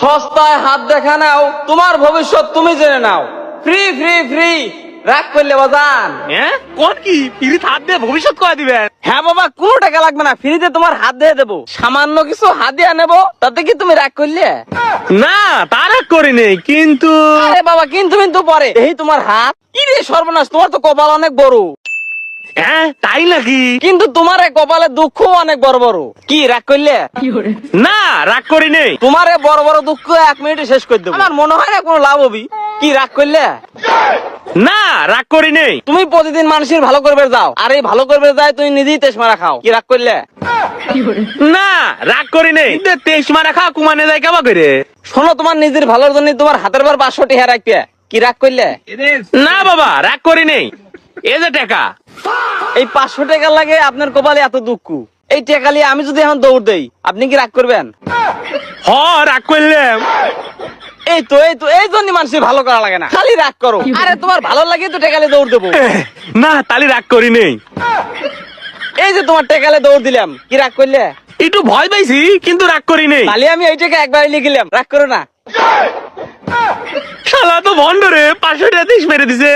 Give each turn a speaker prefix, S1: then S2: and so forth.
S1: সস্তায় হাত দেখা নাও, তোমার ভবিষ্যৎ তুমি জেনে নাও। ফ্রি ফ্রি ফ্রি, রাগ করলে বাজান।
S2: হ্যাঁ কোন কি ফ্রিতে হাত দিয়ে ভবিষ্যৎ করে দিবেন?
S1: হ্যাঁ বাবা, কোনো টাকা লাগবে না, ফ্রিতে তোমার হাত দিয়ে দেবো। সামান্য কিছু হাদিয়া নেবো, তাতে কি তুমি রাগ করলে?
S2: না তার এক করি নেই, কিন্তু
S1: আরে বাবা, কিন্তু কিন্তু পরে এই তোমার হাত। কি রে সর্বনাশ, তোমার তো কপাল অনেক বড়।
S2: হ্যাঁ তাই নাকি?
S1: কিন্তু তোমার এই কপালে দুঃখ অনেক বড় বড়। কি রাগ করলে?
S2: না রাগ করি নেই।
S1: তোমার এই বড় বড় দুঃখ 1 মিনিটে শেষ করে দেবো। আমার মনে হয় না কোনো লাভ হবি। কি রাগ করলে?
S2: না রাগ করি নেই।
S1: তুমি প্রতিদিন মানুষের ভালো করবে যাও, আর এই ভালো করবে যায় তুমি নিজেই তেজ মারা খাও। কি রাগ করলে?
S2: না রাগ করি নেই। তেইশ মারা খা কুমানে যায় কেমন করে?
S1: শোনো, তোমার নিজের ভালোর জন্য তোমার হাতের বার 500 টাকা রাখবে। কি রাগ করলে?
S2: না বাবা রাগ করি নেই, এই যে টাকা।
S1: এই 500 টাকা লাগে আপনার কপালে এত দুঃখ। এই টাকা নিয়ে আমি যদি এখন দৌড় দেই, আপনি কি রাগ করবেন?
S2: হ রাগ করলাম।
S1: এই জন্য মানুষের ভালো করা লাগে না, খালি রাগ করো। আরে তোমার ভালো লাগে তো টাকা নিয়ে দৌড় দেবো।
S2: না তালি রাগ করি নেই।
S1: এই যে তোমার টাকা নিয়ে দৌড় দিলাম, কি রাগ করলে?
S2: একটু ভয় পাইছি কিন্তু রাগ করি নেই।
S1: তাহলে আমি এই টাকা একবার লিখিলাম, রাগ করো না।
S2: শালা তো ভন্ড রে, 500 টাকা মেরে দিছে।